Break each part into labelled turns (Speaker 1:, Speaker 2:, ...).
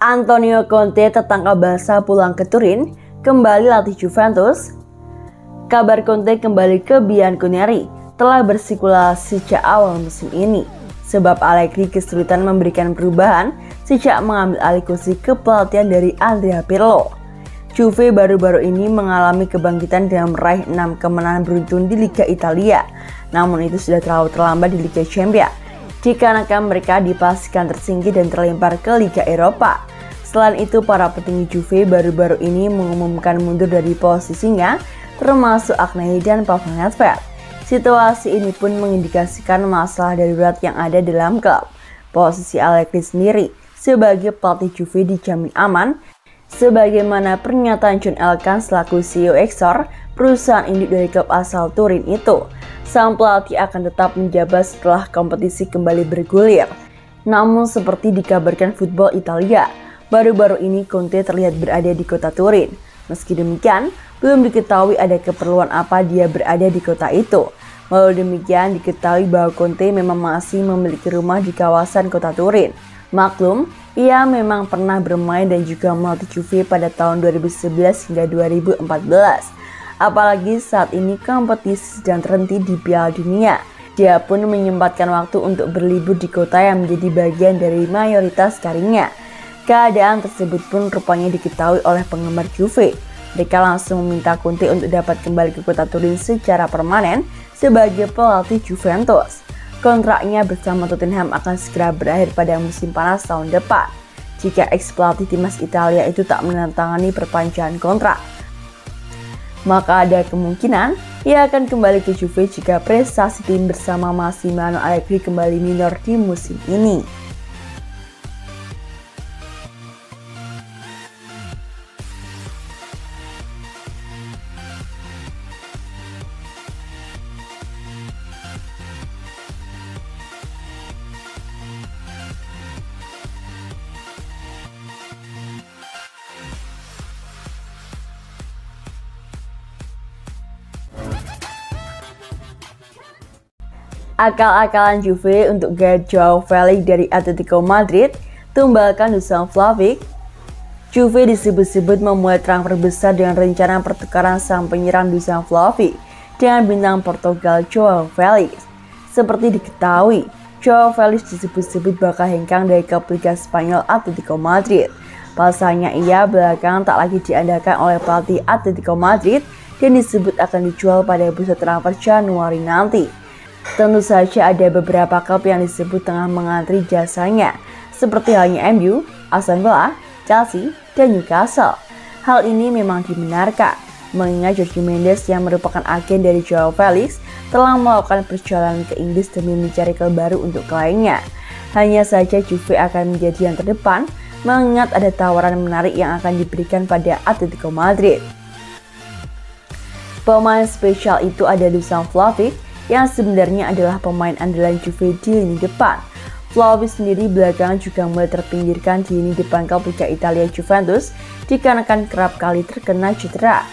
Speaker 1: Antonio Conte tertangkap basah pulang ke Turin, kembali latih Juventus. Kabar Conte kembali ke Bianconeri telah bersirkulasi sejak awal musim ini, sebab Allegri kesulitan memberikan perubahan sejak mengambil alih kursi kepelatihan dari Andrea Pirlo. Juve baru-baru ini mengalami kebangkitan dengan meraih 6 kemenangan beruntun di Liga Italia, namun itu sudah terlalu terlambat di Liga Champions, dikarenakan mereka dipastikan tersingkir dan terlempar ke Liga Eropa. Selain itu, para petinggi Juve baru-baru ini mengumumkan mundur dari posisinya, termasuk Agnelli dan Pavel Nedved. Situasi ini pun mengindikasikan masalah darurat yang ada dalam klub. Posisi Allegri sendiri sebagai pelatih Juve dijamin aman, sebagaimana pernyataan John Elkann selaku CEO Exor, perusahaan induk dari klub asal Turin itu. Sang pelatih akan tetap menjabat setelah kompetisi kembali bergulir. Namun seperti dikabarkan Football Italia, baru-baru ini Conte terlihat berada di kota Turin. Meski demikian, belum diketahui ada keperluan apa dia berada di kota itu. Walau demikian, diketahui bahwa Conte memang masih memiliki rumah di kawasan kota Turin. Maklum, ia memang pernah bermain dan juga melatih Juve pada tahun 2011 hingga 2014. Apalagi saat ini kompetisi sedang terhenti di Piala Dunia. Dia pun menyempatkan waktu untuk berlibur di kota yang menjadi bagian dari mayoritas karirnya. Keadaan tersebut pun rupanya diketahui oleh penggemar Juve. Mereka langsung meminta Conte untuk dapat kembali ke kota Turin secara permanen sebagai pelatih Juventus. Kontraknya bersama Tottenham akan segera berakhir pada musim panas tahun depan, jika ex-pelatih timnas Italia itu tak menandatangani perpanjangan kontrak. Maka ada kemungkinan ia akan kembali ke Juve jika prestasi tim bersama Massimiliano Allegri kembali minor di musim ini. Akal-akalan Juve untuk guard Joao Felix dari Atletico Madrid tumbalkan Dusan Vlahovic. Juve disebut-sebut memulai transfer besar dengan rencana pertukaran sang penyerang Dusan Vlahovic dengan bintang Portugal Joao Felix. Seperti diketahui, Joao Felix disebut-sebut bakal hengkang dari klub Liga Spanyol Atletico Madrid. Pasalnya ia belakangan tak lagi diandalkan oleh pelatih Atletico Madrid dan disebut akan dijual pada bursa transfer Januari nanti. Tentu saja ada beberapa klub yang disebut tengah mengantri jasanya, seperti halnya MU, Aston Villa, Chelsea, dan Newcastle. Hal ini memang dibenarkan, mengingat Jorge Mendes yang merupakan agen dari Joao Felix telah melakukan perjalanan ke Inggris demi mencari klub baru untuk kliennya. Hanya saja Juve akan menjadi yang terdepan, mengingat ada tawaran menarik yang akan diberikan pada Atletico Madrid. Pemain spesial itu ada Dusan Vlahovic, yang sebenarnya adalah pemain andalan Juve di lini depan. Vlahovic sendiri belakangan juga mulai terpinggirkan di lini depan klub Liga Italia Juventus dikarenakan kerap kali terkena cedera.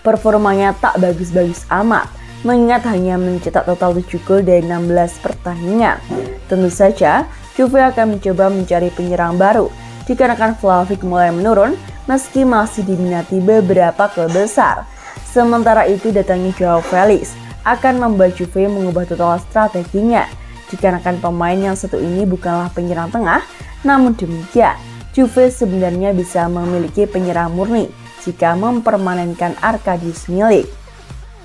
Speaker 1: Performanya tak bagus-bagus amat, mengingat hanya mencetak total 7 gol dari 16 pertandingan. Tentu saja, Juve akan mencoba mencari penyerang baru dikarenakan Vlahovic mulai menurun meski masih diminati beberapa klub besar. Sementara itu, datangnya Joao Felix akan membuat Juve mengubah total strateginya, dikarenakan pemain yang satu ini bukanlah penyerang tengah. Namun demikian, Juve sebenarnya bisa memiliki penyerang murni jika mempermanenkan Arkadiusz Milik.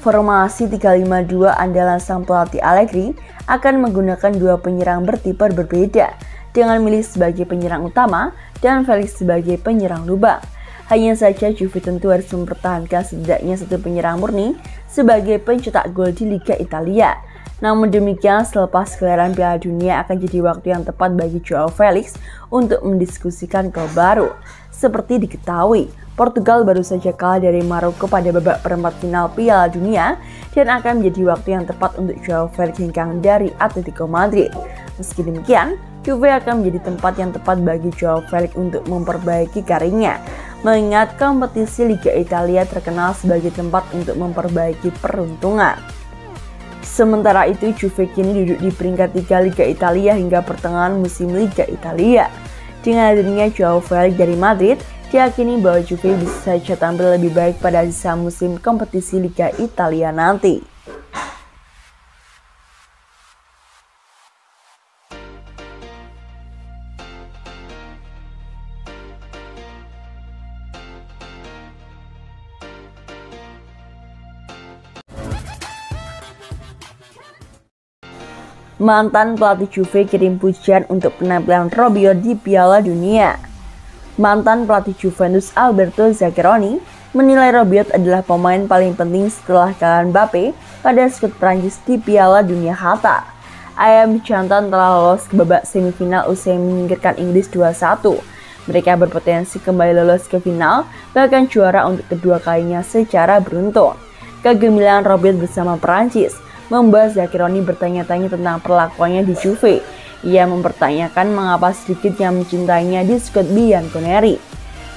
Speaker 1: Formasi 352 andalan sang pelatih Allegri akan menggunakan dua penyerang bertipe berbeda, dengan Milik sebagai penyerang utama dan Felix sebagai penyerang lubang. Hanya saja Juve tentu harus mempertahankan setidaknya satu penyerang murni sebagai pencetak gol di Liga Italia. Namun demikian, selepas gelaran Piala Dunia akan jadi waktu yang tepat bagi Joao Felix untuk mendiskusikan klub baru. Seperti diketahui, Portugal baru saja kalah dari Maroko pada babak perempat final Piala Dunia dan akan menjadi waktu yang tepat untuk Joao Felix hengkang dari Atletico Madrid. Meski demikian, Juve akan menjadi tempat yang tepat bagi Joao Felix untuk memperbaiki karirnya, mengingat kompetisi Liga Italia terkenal sebagai tempat untuk memperbaiki peruntungan. Sementara itu, Juve kini duduk di peringkat 3 Liga Italia hingga pertengahan musim Liga Italia. Dengan hadirnya Joao Felix dari Madrid, diyakini bahwa Juve bisa saja tampil lebih baik pada sisa musim kompetisi Liga Italia nanti. Mantan pelatih Juve kirim pujian untuk penampilan Rabiot di Piala Dunia. Mantan pelatih Juventus Alberto Zaccheroni menilai Rabiot adalah pemain paling penting setelah kekalahan Mbappe pada skuad Prancis di Piala Dunia Qatar. Ayam jantan telah lolos ke babak semifinal usai menyingkirkan Inggris 2-1. Mereka berpotensi kembali lolos ke final, bahkan juara untuk kedua kalinya secara beruntun. Kegemilangan Rabiot bersama Prancis membuat Zaccheroni bertanya-tanya tentang perlakuannya di Juve. Ia mempertanyakan mengapa sedikit yang mencintainya di skuad Bianconeri.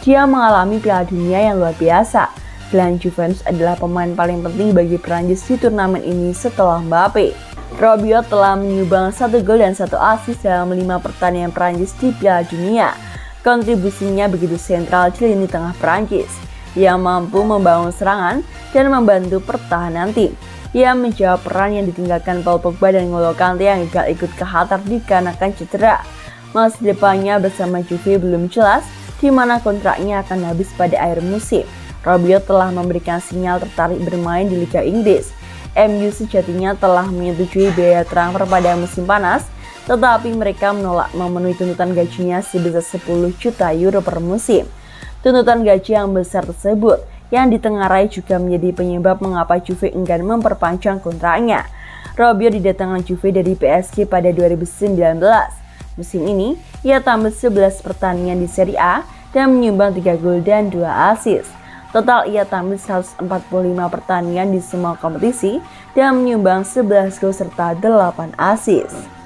Speaker 1: Dia mengalami Piala Dunia yang luar biasa. Dan Juventus adalah pemain paling penting bagi Prancis di turnamen ini setelah Mbappe. Rabiot telah menyumbang 1 gol dan 1 assist dalam 5 pertandingan Prancis di Piala Dunia. Kontribusinya begitu sentral di lini tengah Prancis. Ia mampu membangun serangan dan membantu pertahanan tim. Ia menjawab peran yang ditinggalkan Paul Pogba dan N'Golo Kante yang gagal ikut ke Qatar dikarenakan cedera. Masa depannya bersama Juve belum jelas, di mana kontraknya akan habis pada akhir musim. Rabiot telah memberikan sinyal tertarik bermain di Liga Inggris. MU sejatinya telah menyetujui biaya transfer pada musim panas, tetapi mereka menolak memenuhi tuntutan gajinya sebesar 10 juta euro per musim. Tuntutan gaji yang besar tersebut yang ditengarai juga menjadi penyebab mengapa Juve enggan memperpanjang kontraknya. Rabiot didatangkan Juve dari PSG pada 2019. Musim ini, ia tampil 11 pertandingan di Serie A dan menyumbang 3 gol dan 2 assist. Total ia tampil 145 pertandingan di semua kompetisi dan menyumbang 11 gol serta 8 assist.